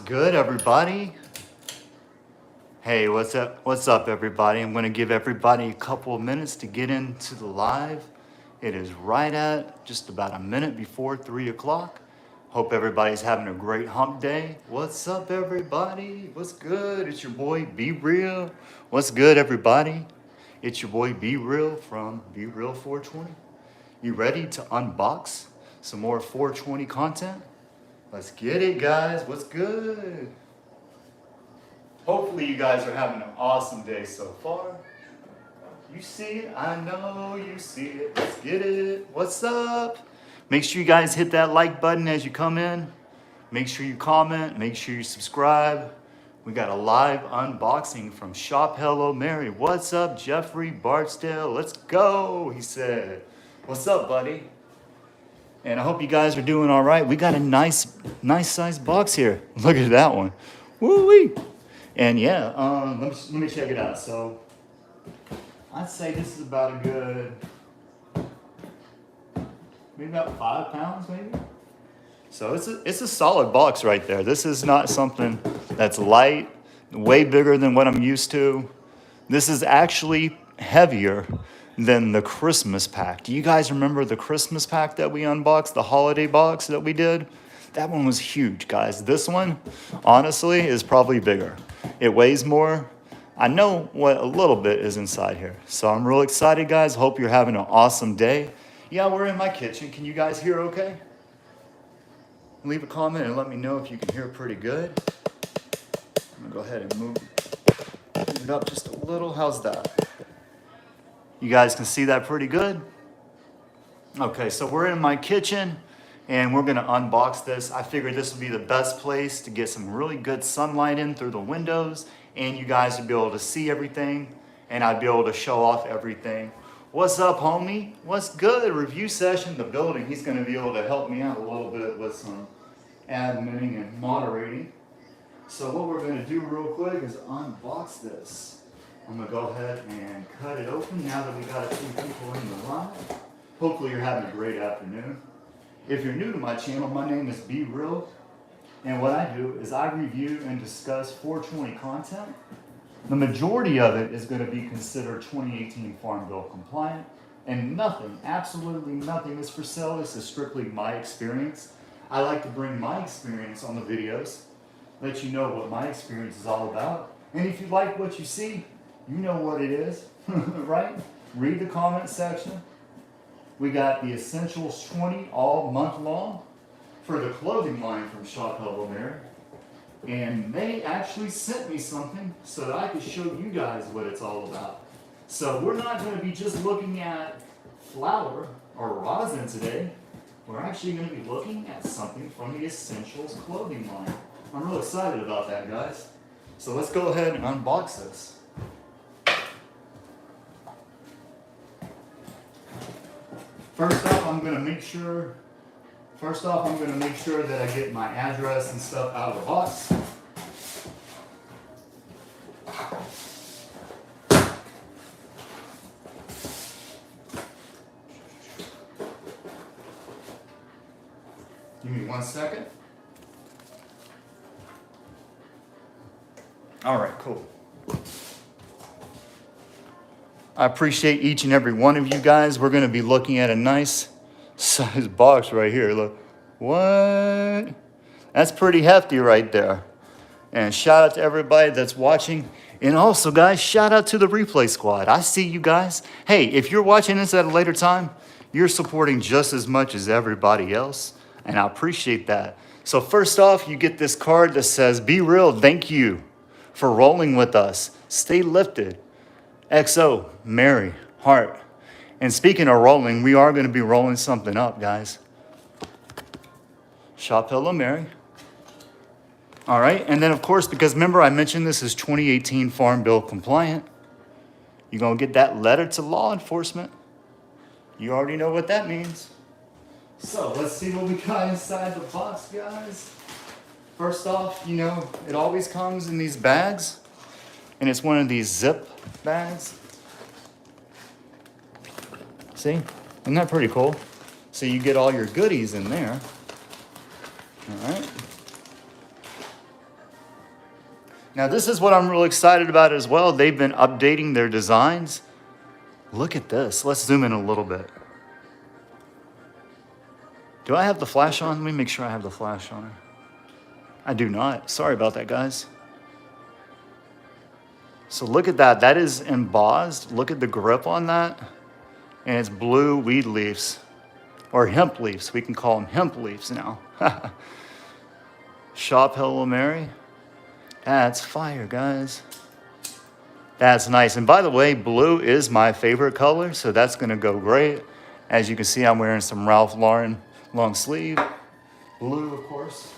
good, everybody? Hey, what's up? What's up, everybody? I'm going to give everybody a couple of minutes to get into the live. It is right at just about a minute before 3 o'clock. Hope everybody's having a great hump day. What's up, everybody? What's good? It's your boy, Be Real. What's good, everybody? It's your boy, Be Real from Be Real 420. You ready to unbox some more 420 content? Let's get it, guys. What's good? Hopefully you guys are having an awesome day so far. You see it? I know you see it. Let's get it. What's up? Make sure you guys hit that like button as you come in. Make sure you comment. Make sure you subscribe. We got a live unboxing from Shophellomary. What's up, Jeffrey Bartsdale? Let's go, he said. What's up, buddy? And I hope you guys are doing all right. We got a nice size box here. Look at that one. Woo-wee. And yeah, let me check it out. So I'd say this is about a good, maybe about 5 pounds, maybe. So it's a solid box right there. This is not something that's light, way bigger than what I'm used to. This is actually heavier than the Christmas pack. Do you guys remember the Christmas pack that we unboxed, the holiday box that we did? That one was huge, guys. This one, honestly, is probably bigger. It weighs more. I know what a little bit is inside here. So I'm real excited, guys. Hope you're having an awesome day. Yeah, we're in my kitchen. Can you guys hear okay? Leave a comment and let me know if you can hear pretty good. I'm gonna go ahead and move it up just a little. How's that? You guys can see that pretty good? Okay, so we're in my kitchen and we're gonna unbox this. I figured this would be the best place to get some really good sunlight in through the windows and you guys would be able to see everything and I'd be able to show off everything. What's up, homie? What's good? Review session, the building. He's gonna be able to help me out a little bit with some adminning and moderating. So what we're gonna do real quick is unbox this. I'm gonna go ahead and cut it open now that we got a few people in the live. Hopefully you're having a great afternoon. If you're new to my channel, my name is Be Real. And what I do is I review and discuss 420 content. The majority of it is gonna be considered 2018 Farm Bill compliant. And nothing, absolutely nothing is for sale. This is strictly my experience. I like to bring my experience on the videos, let you know what my experience is all about. And if you like what you see, you know what it is, right? Read the comment section. We got the Essentials 20 all month long for the clothing line from Shophellomary. And they actually sent me something so that I could show you guys what it's all about. So we're not going to be just looking at flour or rosin today. We're actually going to be looking at something from the Essentials clothing line. I'm real excited about that, guys. So let's go ahead and unbox this. First off, I'm going to make sure that I get my address and stuff out of the box. Give me 1 second. All right, cool. I appreciate each and every one of you guys. We're going to be looking at a nice size box right here. Look, what? That's pretty hefty right there. And shout out to everybody that's watching. And also, guys, shout out to the replay squad. I see you guys. Hey, if you're watching this at a later time, you're supporting just as much as everybody else. And I appreciate that. So first off, you get this card that says, Be Real, thank you for rolling with us. Stay lifted. XO, Mary, Heart. And speaking of rolling, we are going to be rolling something up, guys. Shophellomary. All right, and then of course, because remember I mentioned this is 2018 Farm Bill compliant. You're going to get that letter to law enforcement. You already know what that means. So let's see what we got inside the box, guys. First off, you know, it always comes in these bags. And it's one of these zip bags. See? Isn't that pretty cool? So you get all your goodies in there. All right. Now this is what I'm real excited about as well. They've been updating their designs. Look at this. Let's zoom in a little bit. Do I have the flash on? Let me make sure I have the flash on. I do not. Sorry about that, guys. So look at that. That is embossed. Look at the grip on that. And it's blue weed leaves. Or hemp leaves. We can call them hemp leaves now. Shophellomary. That's fire, guys. That's nice. And by the way, blue is my favorite color, so that's going to go great. As you can see, I'm wearing some Ralph Lauren long sleeve. Blue, of course.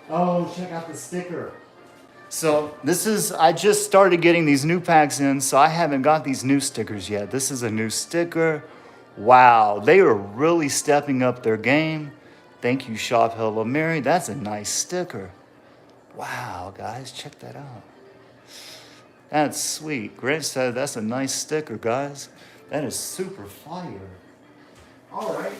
Oh, check out the sticker. So I just started getting these new packs in, so I haven't got these new stickers yet. This is a new sticker. Wow, they are really stepping up their game. Thank you, Shophellomary. That's a nice sticker. Wow, guys, check that out. That's sweet. Grant said that's a nice sticker, guys. That is super fire. All right.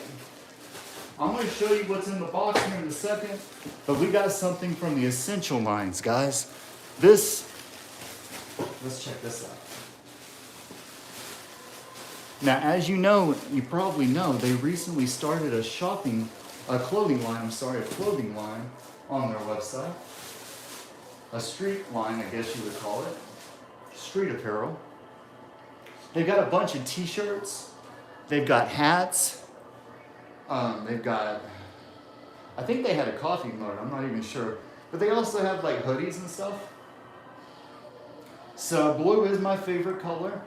I'm going to show you what's in the box here in a second, but we got something from the Essential lines, guys. Let's check this out. Now, as you know, you probably know, they recently started a clothing line on their website. A street line, I guess you would call it. Street apparel. They've got a bunch of t-shirts. They've got hats. They've got, I think they had a coffee mug, I'm not even sure. But they also have like hoodies and stuff. So blue is my favorite color.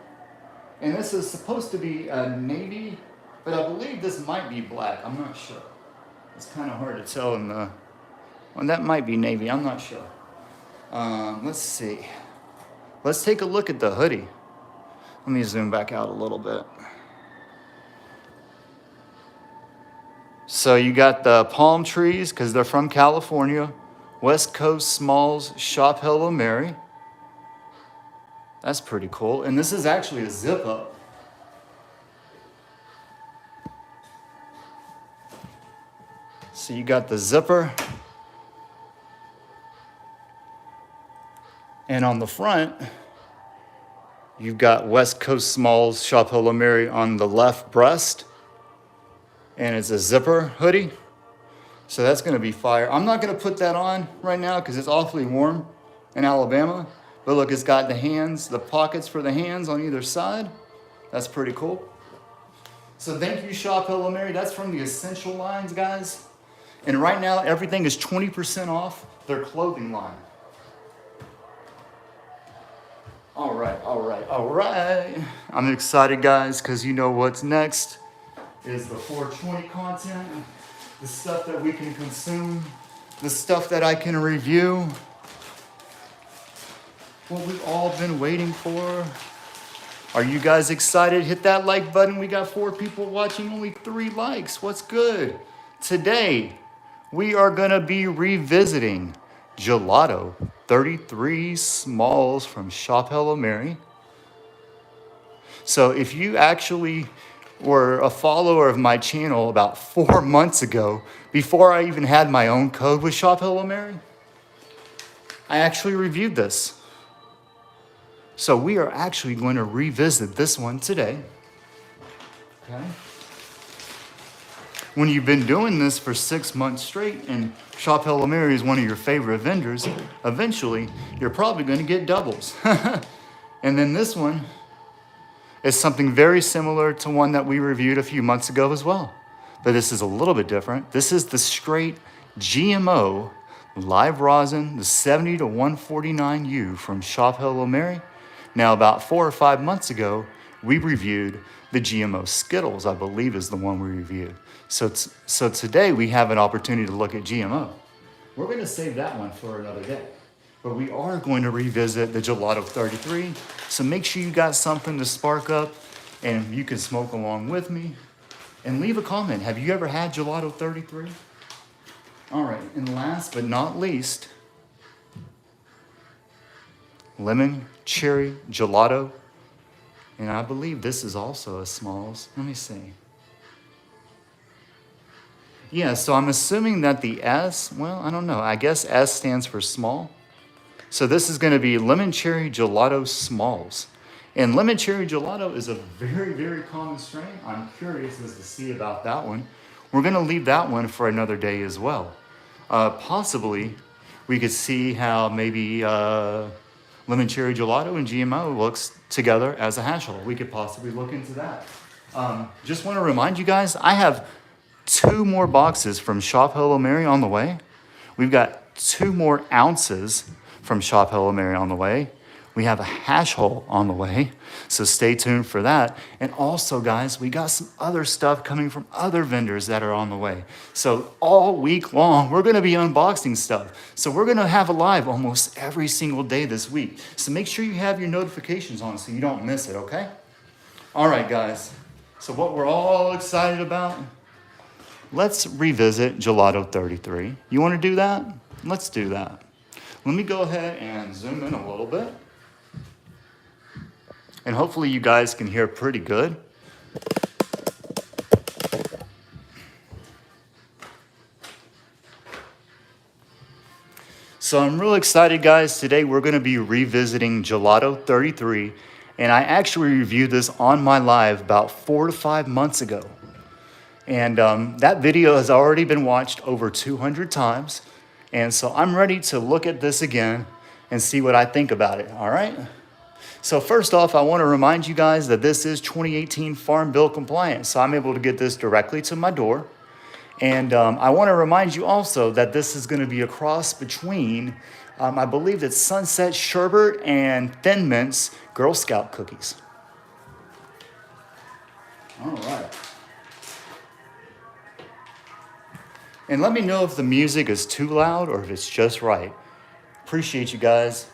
And this is supposed to be navy, but I believe this might be black. I'm not sure. It's kind of hard to tell well, that might be navy, I'm not sure. Let's see. Let's take a look at the hoodie. Let me zoom back out a little bit. So you got the palm trees, because they're from California. West Coast Smalls, Shophellomary. That's pretty cool. And this is actually a zip up. So you got the zipper. And on the front, you've got West Coast Smalls, Shophellomary on the left breast. And it's a zipper hoodie. So that's going to be fire. I'm not going to put that on right now because it's awfully warm in Alabama. But look, it's got the pockets for the hands on either side. That's pretty cool. So thank you, Shophellomary. That's from the Essential lines, guys. And right now, everything is 20% off their clothing line. All right. I'm excited, guys, because you know what's next is the 420 content, the stuff that we can consume, the stuff that I can review, what we've all been waiting for. Are you guys excited? Hit that like button. We got 4 people watching, only 3 likes. What's good? Today, we are going to be revisiting Gelato 33 Smalls from Shophellomary. So if you actually were a follower of my channel about 4 months ago, before I even had my own code with Shophellomary, I actually reviewed this. So we are actually going to revisit this one today. Okay. When you've been doing this for 6 months straight and Shophellomary is one of your favorite vendors, eventually you're probably going to get doubles. And then this one is something very similar to one that we reviewed a few months ago as well. But this is a little bit different. This is the straight GMO live rosin, the 70 to 149U from Shophellomary. Now, about 4 or 5 months ago, we reviewed the GMO Skittles, I believe is the one we reviewed. So today we have an opportunity to look at GMO. We're going to save that one for another day. But we are going to revisit the Gelato 33. So make sure you got something to spark up and you can smoke along with me. And leave a comment. Have you ever had Gelato 33? All right, and last but not least, lemon cherry gelato. And I believe this is also a Smalls. Let me see. Yeah, so I'm assuming that the S, well, I don't know. I guess S stands for small. So this is going to be lemon cherry gelato smalls. And lemon cherry gelato is a very, very common strain. I'm curious as to see about that one. We're going to leave that one for another day as well. Possibly, we could see how maybe lemon cherry gelato and GMO looks together as a hash hull. We could possibly look into that. Just want to remind you guys, I have 2 more boxes from Shophellomary on the way. We've got 2 more ounces from Shophellomary on the way. We have a hash hull on the way, so stay tuned for that. And also, guys, we got some other stuff coming from other vendors that are on the way. So all week long, we're going to be unboxing stuff. So we're going to have a live almost every single day this week. So make sure you have your notifications on so you don't miss it, okay? All right, guys. So what we're all excited about, let's revisit Gelato 33. You want to do that? Let's do that. Let me go ahead and zoom in a little bit. And hopefully you guys can hear pretty good. So I'm real excited, guys. Today we're going to be revisiting Gelato 33. And I actually reviewed this on my live about 4 to 5 months ago. And that video has already been watched over 200 times. And so I'm ready to look at this again and see what I think about it, all right? So first off, I want to remind you guys that this is 2018 Farm Bill compliant, so I'm able to get this directly to my door. And I want to remind you also that this is going to be a cross between, I believe it's Sunset Sherbet and Thin Mints Girl Scout cookies. All right. And let me know if the music is too loud or if it's just right. Appreciate you guys.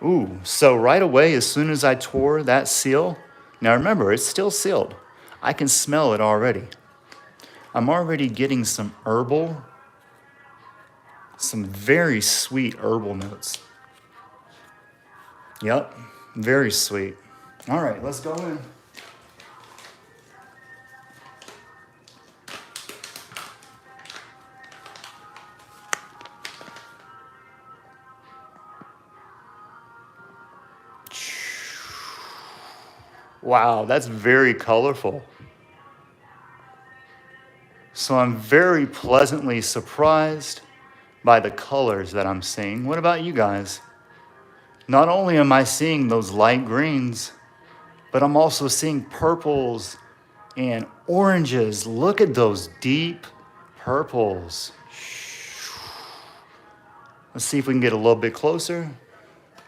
Ooh, so right away, as soon as I tore that seal, now remember, it's still sealed. I can smell it already. I'm already getting some herbal, some very sweet herbal notes. Yep, very sweet. All right, let's go in. Wow, that's very colorful. So I'm very pleasantly surprised by the colors that I'm seeing. What about you guys? Not only am I seeing those light greens, but I'm also seeing purples and oranges. Look at those deep purples. Let's see if we can get a little bit closer.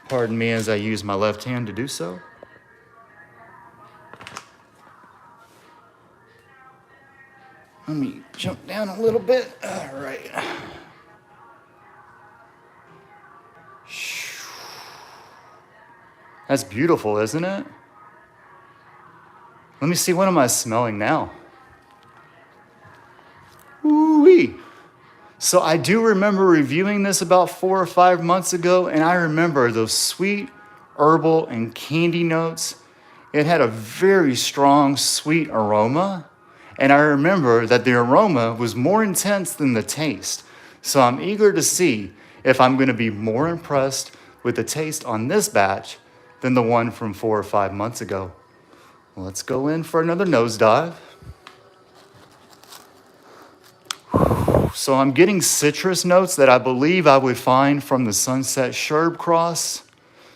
Pardon me as I use my left hand to do so. Let me jump down a little bit. All right. That's beautiful, isn't it? Let me see, what am I smelling now? Ooh-wee. So I do remember reviewing this about 4 or 5 months ago, and I remember those sweet herbal and candy notes. It had a very strong, sweet aroma. And I remember that the aroma was more intense than the taste. So I'm eager to see if I'm going to be more impressed with the taste on this batch than the one from 4 or 5 months ago. Let's go in for another nosedive. So I'm getting citrus notes that I believe I would find from the Sunset Sherbet cross.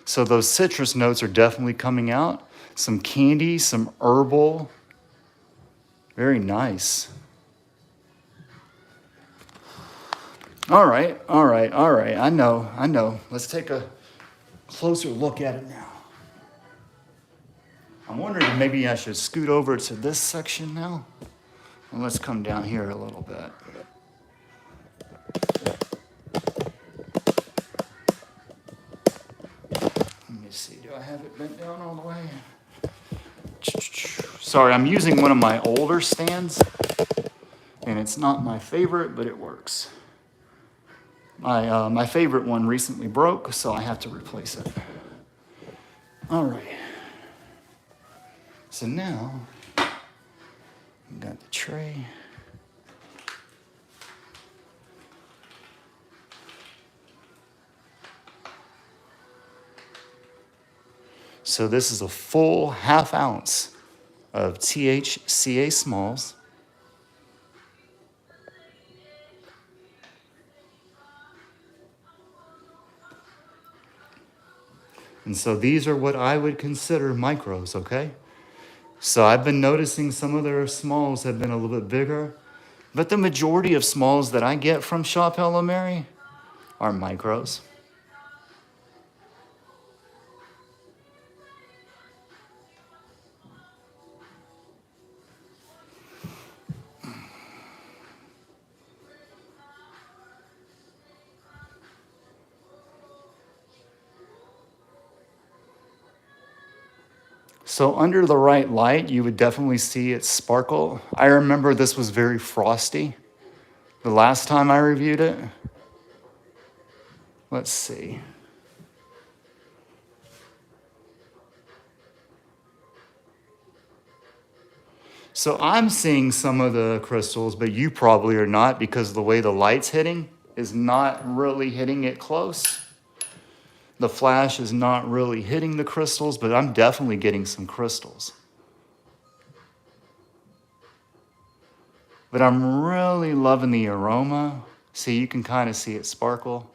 So those citrus notes are definitely coming out. Some candy, some herbal. Very nice. All right. I know. Let's take a closer look at it now. I'm wondering if maybe I should scoot over to this section now. And let's come down here a little bit. Let me see, do I have it bent down all the way? Sorry, I'm using one of my older stands, and it's not my favorite, but it works. My favorite one recently broke, so I have to replace it. All right. So now, I've got the tray. So this is a full ½ ounce of THCA smalls. And so these are what I would consider micros, okay? So I've been noticing some of their smalls have been a little bit bigger, but the majority of smalls that I get from Shophellomary are micros. So under the right light, you would definitely see it sparkle. I remember this was very frosty the last time I reviewed it. Let's see. So I'm seeing some of the crystals, but you probably are not because the way the light's hitting is not really hitting it close. The flash is not really hitting the crystals, but I'm definitely getting some crystals. But I'm really loving the aroma. See, you can kind of see it sparkle.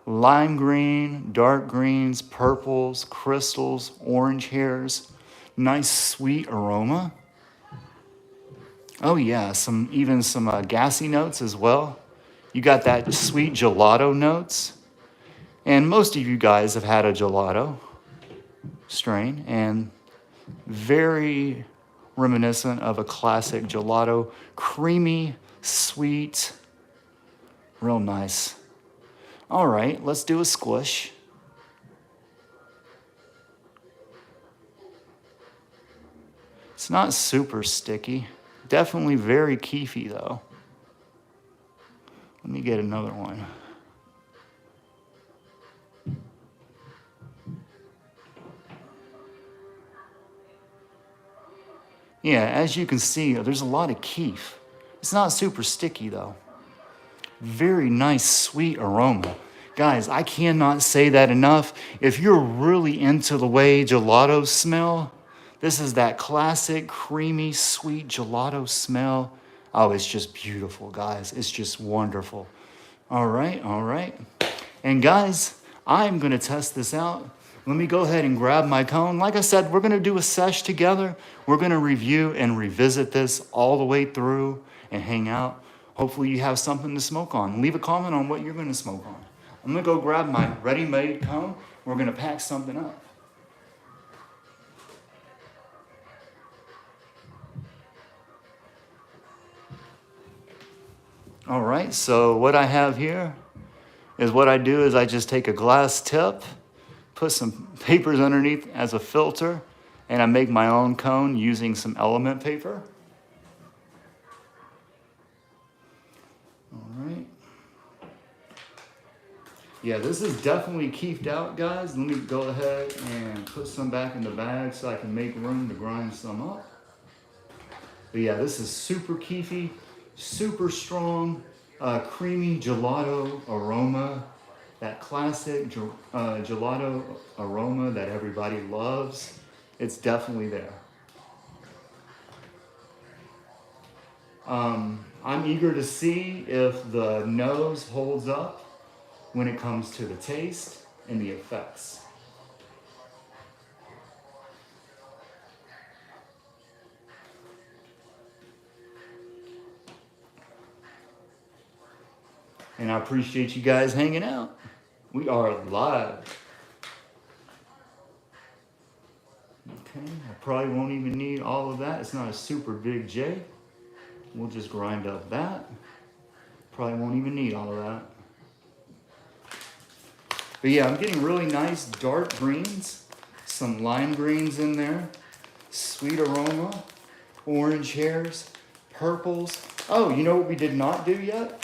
Lime green, dark greens, purples, crystals, orange hairs. Nice sweet aroma. Oh yeah, even some gassy notes as well. You got that sweet gelato notes. And most of you guys have had a gelato strain, and very reminiscent of a classic gelato. Creamy, sweet, real nice. All right, let's do a squish. It's not super sticky. Definitely very keefy though. Let me get another one. Yeah, as you can see, there's a lot of keef. It's not super sticky though. Very nice, sweet aroma. Guys, I cannot say that enough. If you're really into the way gelatos smell, this is that classic, creamy, sweet gelato smell. Oh, it's just beautiful, guys. It's just wonderful. All right, all right. And guys, I'm gonna test this out. Let me go ahead and grab my cone. Like I said, we're gonna do a sesh together. We're gonna review and revisit this all the way through and hang out. Hopefully you have something to smoke on. Leave a comment on what you're gonna smoke on. I'm gonna go grab my ready-made cone. We're gonna pack something up. All right, so what I have here is what I do is I just take a glass tip, put some papers underneath as a filter, and I make my own cone using some element paper. All right. Yeah, this is definitely keefed out, guys. Let me go ahead and put some back in the bag so I can make room to grind some up. But yeah, this is super keefy, super strong, creamy gelato aroma. That classic gelato aroma that everybody loves. It's definitely there. I'm eager to see if the nose holds up when it comes to the taste and the effects. And I appreciate you guys hanging out. We are live. Okay, I probably won't even need all of that. It's not a super big J. We'll just grind up that. Probably won't even need all of that. But yeah, I'm getting really nice dark greens, some lime greens in there, sweet aroma, orange hairs, purples. Oh, you know what we did not do yet?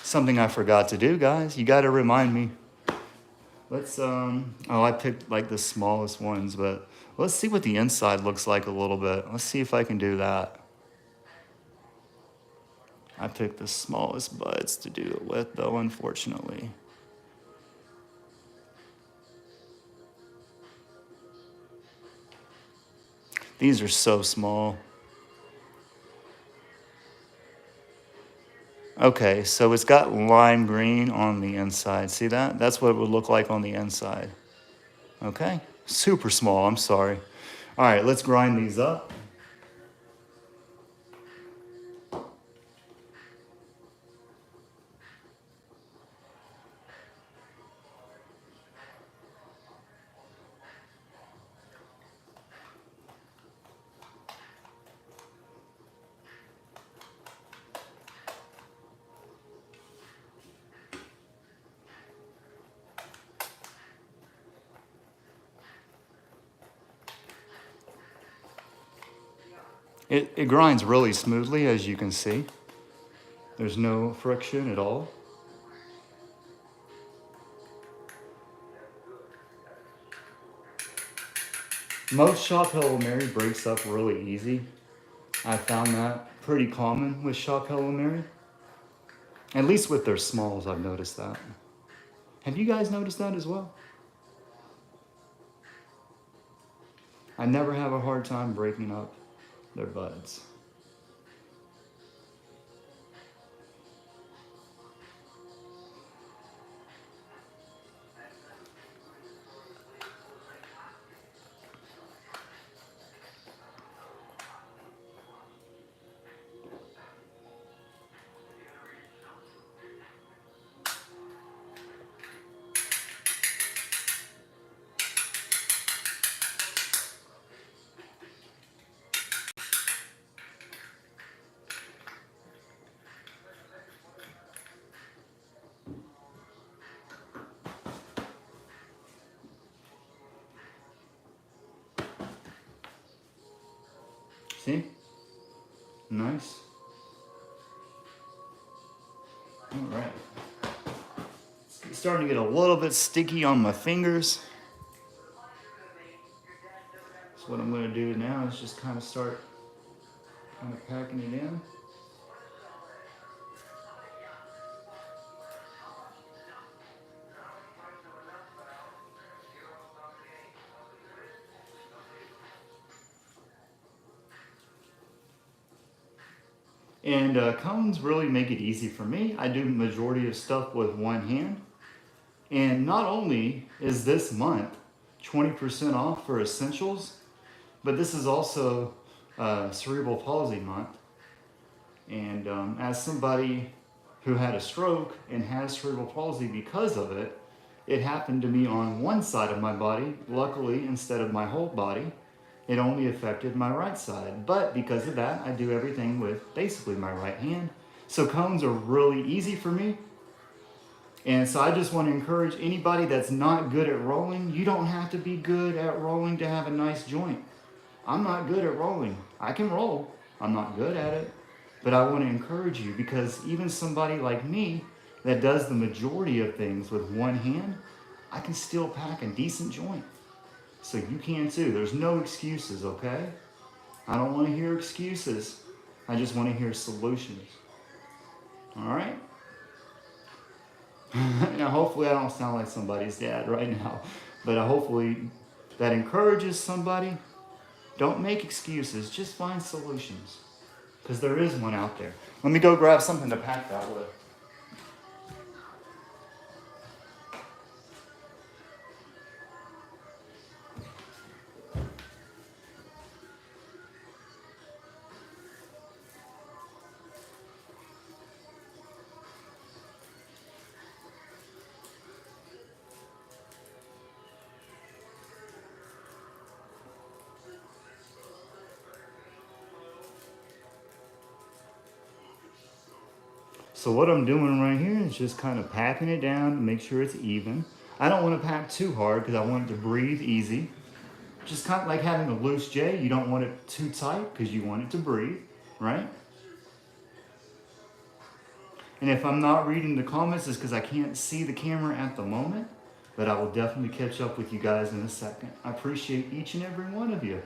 Something I forgot to do, guys. You got to remind me. Let's, I picked like the smallest ones, but let's see what the inside looks like a little bit. Let's see if I can do that. I picked the smallest buds to do it with, though, unfortunately. These are so small. Okay, so it's got lime green on the inside. See that? That's what it would look like on the inside. Okay, super small, I'm sorry. All right, let's grind these up. It grinds really smoothly, as you can see. There's no friction at all. Most Shophellomary breaks up really easy. I found that pretty common with Shophellomary. At least with their smalls, I've noticed that. Have you guys noticed that as well? I never have a hard time breaking up their buds. See? Nice. All right. It's starting to get a little bit sticky on my fingers. So what I'm going to do now is just kind of start packing it in. And cones really make it easy for me. I do the majority of stuff with one hand. And not only is this month 20% off for essentials, but this is also cerebral palsy month. And as somebody who had a stroke and has cerebral palsy because of it, it happened to me on one side of my body. Luckily, instead of my whole body, it only affected my right side. But because of that, I do everything with basically my right hand. So cones are really easy for me. And so I just want to encourage anybody that's not good at rolling. You don't have to be good at rolling to have a nice joint. I'm not good at rolling. I can roll. I'm not good at it. But I want to encourage you, because even somebody like me that does the majority of things with one hand, I can still pack a decent joint. So you can too. There's no excuses, okay? I don't want to hear excuses. I just want to hear solutions. All right? Now, hopefully I don't sound like somebody's dad right now, but hopefully that encourages somebody. Don't make excuses. Just find solutions, because there is one out there. Let me go grab something to pack that with. So what I'm doing right here is just kind of packing it down to make sure it's even. I don't want to pack too hard because I want it to breathe easy. Just kind of like having a loose J. You don't want it too tight because you want it to breathe, right? And if I'm not reading the comments, it's because I can't see the camera at the moment, but I will definitely catch up with you guys in a second. I appreciate each and every one of you.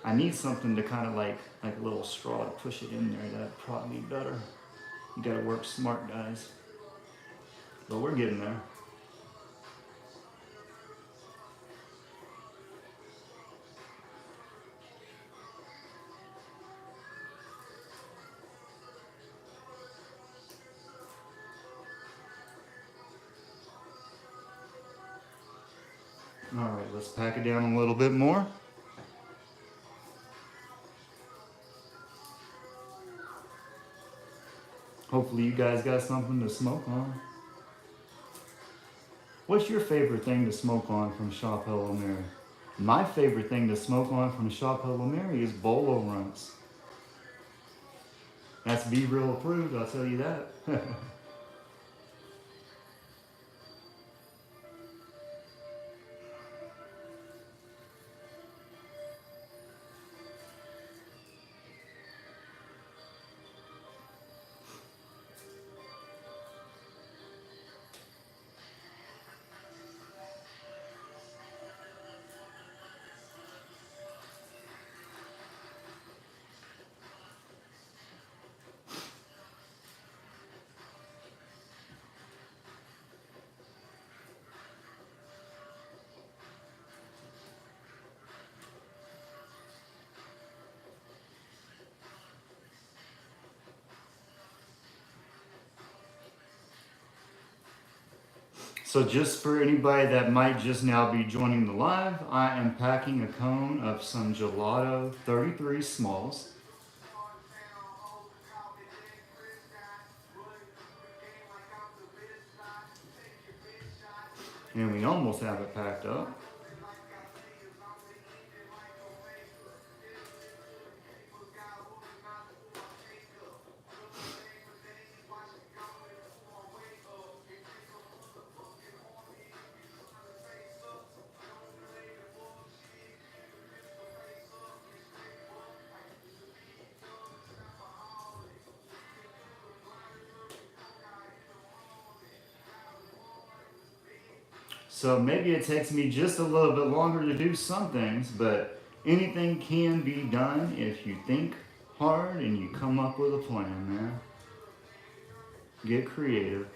I need something to kind of like a little straw to push it in there. That'd probably be better. You gotta work smart, guys. But we're getting there. All right, let's pack it down a little bit more. Hopefully you guys got something to smoke on. What's your favorite thing to smoke on from Shophellomary? My favorite thing to smoke on from Shophellomary is bolo runts. That's Be Real approved, I'll tell you that. So just for anybody that might just now be joining the live, I am packing a cone of some Gelato 33 Smalls. And we almost have it packed up. So maybe it takes me just a little bit longer to do some things, but anything can be done if you think hard and you come up with a plan, man. Get creative.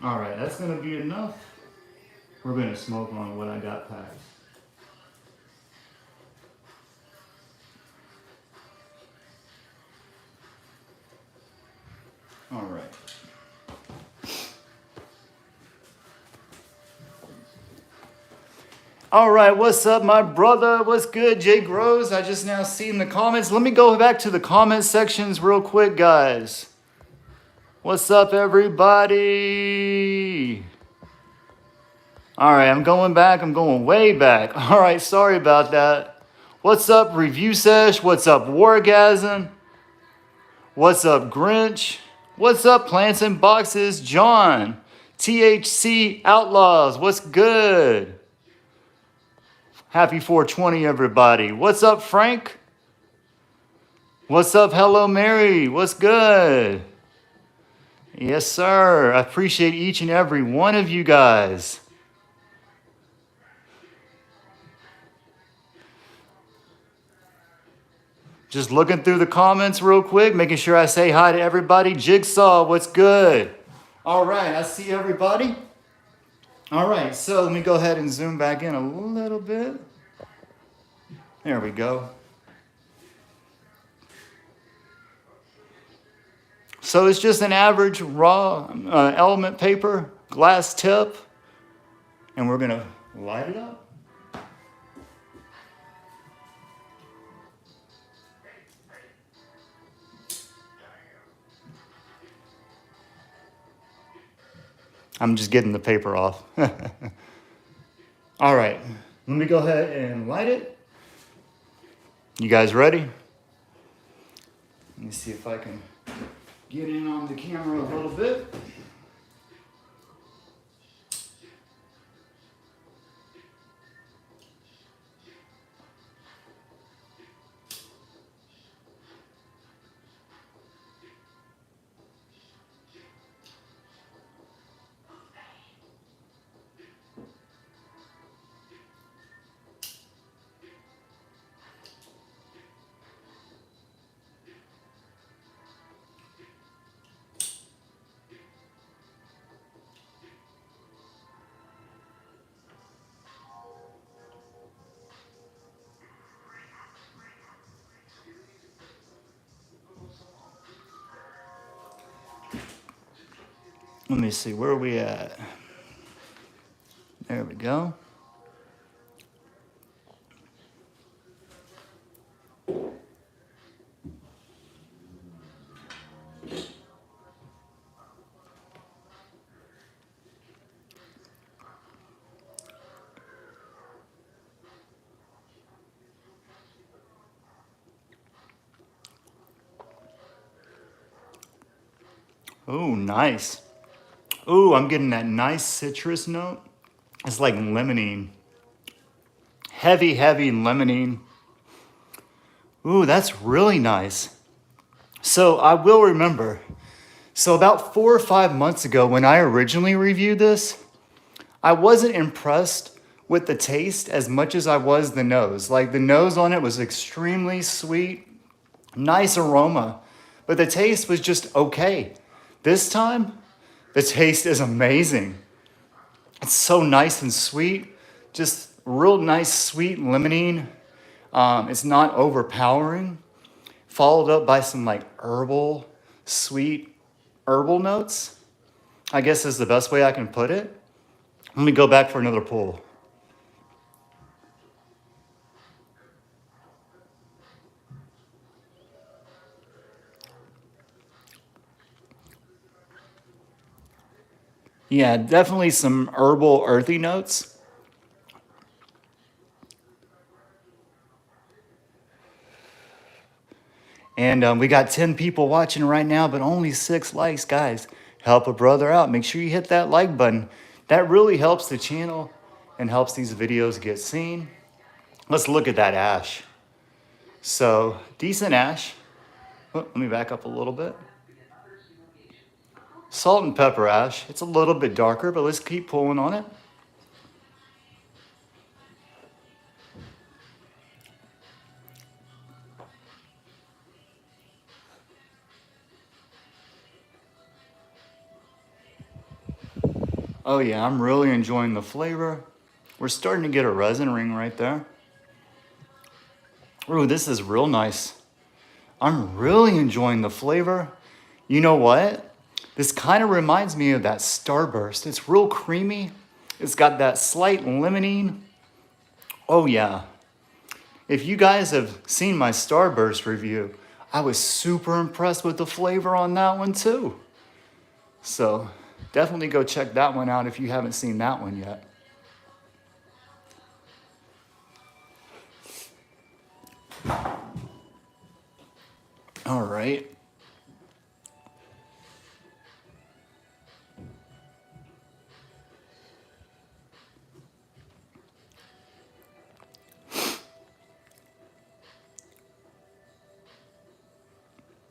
All right, that's gonna be enough. We're gonna smoke on what I got packed. All right. All right, what's up, my brother? What's good, Jay Groves? I just now seen the comments. Let me go back to the comment sections real quick, guys. What's up, everybody? All right, I'm going back. I'm going way back. All right, sorry about that. What's up, Review Sesh? What's up, Wargasm? What's up, Grinch? What's up, Plants and Boxes? John. THC Outlaws. What's good? Happy 420, everybody. What's up, Frank? What's up, Hello, Mary? What's good? Yes, sir. I appreciate each and every one of you guys. Just looking through the comments real quick, making sure I say hi to everybody. Jigsaw, what's good? All right, I see everybody. All right, so let me go ahead and zoom back in a little bit. There we go. So it's just an average raw element paper, glass tip, and we're gonna light it up. I'm just getting the paper off. All right, let me go ahead and light it. You guys ready? Let me see if I can get in on the camera a little bit. Let me see, where are we at? There we go. Oh, nice. Ooh, I'm getting that nice citrus note. It's like lemonine. Heavy, heavy lemonine. Ooh, that's really nice. So I will remember. So about 4 or 5 months ago when I originally reviewed this, I wasn't impressed with the taste as much as I was the nose. Like the nose on it was extremely sweet, nice aroma, but the taste was just okay. This time, the taste is amazing. It's so nice and sweet, just real nice sweet limonene. It's not overpowering. Followed up by some like sweet herbal notes, I guess is the best way I can put it. Let me go back for another pull. Yeah, definitely some herbal, earthy notes. And we got 10 people watching right now, but only 6 likes, guys. Help a brother out. Make sure you hit that like button. That really helps the channel and helps these videos get seen. Let's look at that ash. So, decent ash. Oh, let me back up a little bit. Salt and pepper ash. It's a little bit darker, but let's keep pulling on it. Oh yeah, I'm really enjoying the flavor. We're starting to get a resin ring right there. Ooh, this is real nice. I'm really enjoying the flavor. You know what? This kind of reminds me of that Starburst. It's real creamy. It's got that slight limonene. Oh yeah. If you guys have seen my Starburst review, I was super impressed with the flavor on that one too. So definitely go check that one out if you haven't seen that one yet. All right.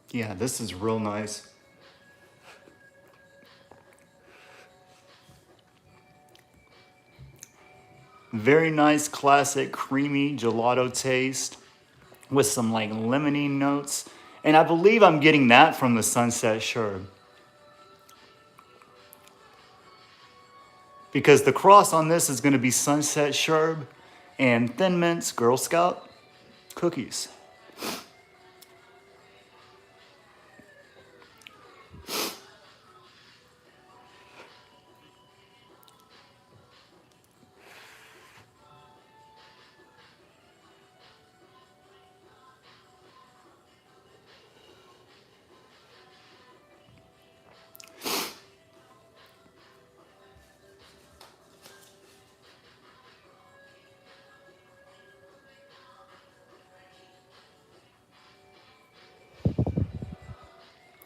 Yeah, this is real nice. Very nice, classic, creamy gelato taste with some like lemony notes. And I believe I'm getting that from the Sunset Sherb. Because the cross on this is going to be Sunset Sherb and Thin Mints Girl Scout cookies.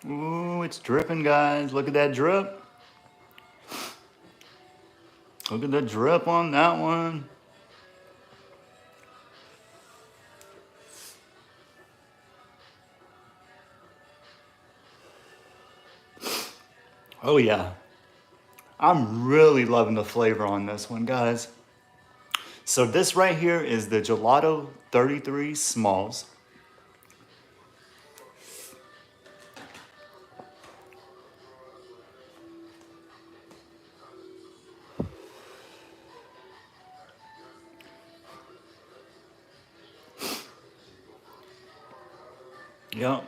Ooh, it's dripping, guys. Look at that drip. Look at the drip on that one. Oh yeah. I'm really loving the flavor on this one, guys. So this right here is the Gelato 33 Smalls. Yep.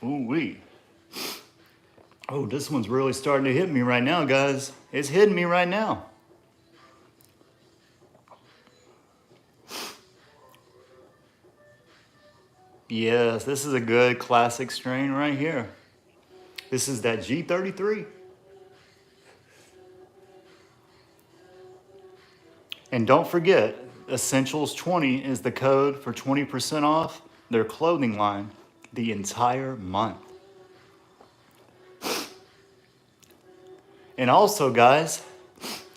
Ooh-wee. Oh, this one's really starting to hit me right now, guys. It's hitting me right now. Yes, this is a good classic strain right here. This is that G33. And don't forget, Essentials 20 is the code for 20% off their clothing line the entire month. And also, guys,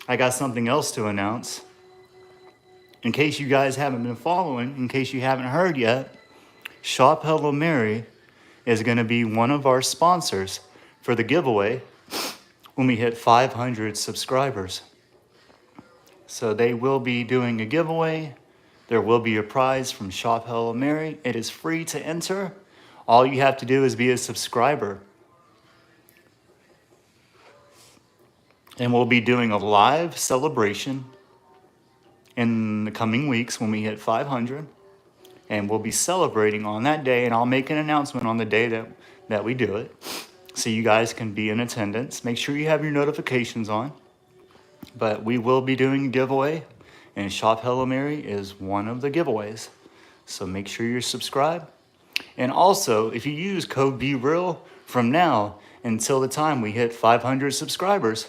I got something else to announce. In case you guys haven't been following, in case you haven't heard yet, Shophellomary is going to be one of our sponsors for the giveaway when we hit 500 subscribers. So they will be doing a giveaway. There will be a prize from Shophellomary. It is free to enter. All you have to do is be a subscriber. And we'll be doing a live celebration in the coming weeks when we hit 500. And we'll be celebrating on that day. And I'll make an announcement on the day that we do it, so you guys can be in attendance. Make sure you have your notifications on. But we will be doing a giveaway, and Shophellomary is one of the giveaways. So make sure you're subscribed. And also, if you use code BeReal from now until the time we hit 500 subscribers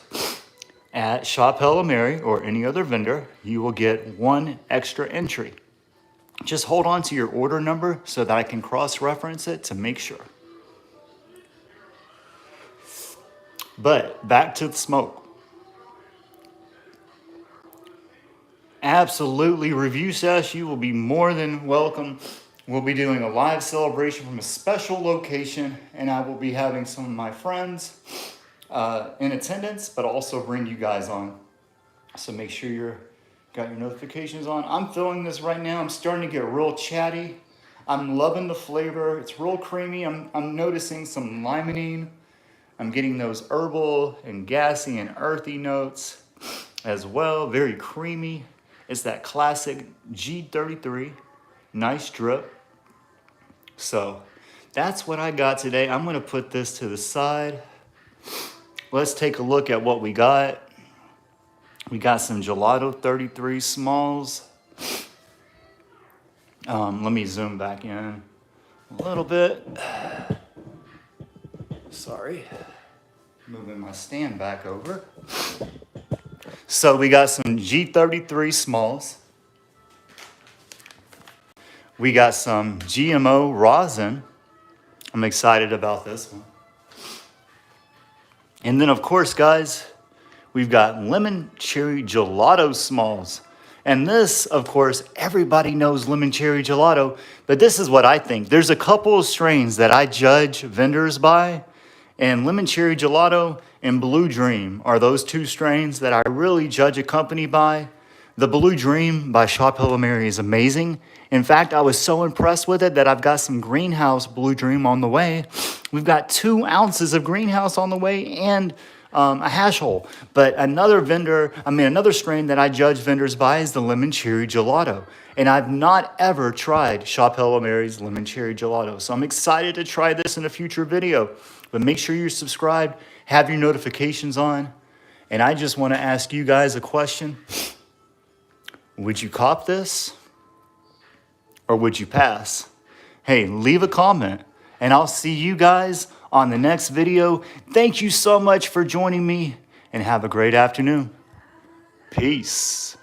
at Shophellomary or any other vendor, you will get one extra entry. Just hold on to your order number so that I can cross-reference it to make sure. But back to the smoke. Absolutely, Review Sesh, you will be more than welcome. We'll be doing a live celebration from a special location, and I will be having some of my friends in attendance, but also bring you guys on. So make sure you're got your notifications on. I'm feeling this right now. I'm starting to get real chatty. I'm loving the flavor. It's real creamy. I'm noticing some limonene. I'm getting those herbal and gassy and earthy notes as well. Very creamy. It's that classic G33. Nice drip. So that's what I got today. I'm going to put this to the side. Let's take a look at what we got. We got some Gelato 33 smalls. Let me zoom back in a little bit. Sorry. Moving my stand back over. So we got some G33 smalls. We got some GMO rosin. I'm excited about this one. And then, of course, guys, we've got lemon cherry gelato smalls. And this, of course, everybody knows lemon cherry gelato, but this is what I think. There's a couple of strains that I judge vendors by, and lemon cherry gelato and Blue Dream are those two strains that I really judge a company by. The Blue Dream by Shophellomary is amazing. In fact, I was so impressed with it that I've got some greenhouse Blue Dream on the way. We've got 2 ounces of greenhouse on the way and a hash hole. But another strain that I judge vendors by is the lemon cherry gelato. And I've not ever tried Shophellomary's lemon cherry gelato. So I'm excited to try this in a future video. But make sure you're subscribed, have your notifications on. And I just want to ask you guys a question. Would you cop this? Or would you pass? Hey, leave a comment. And I'll see you guys on the next video. Thank you so much for joining me, and have a great afternoon. Peace.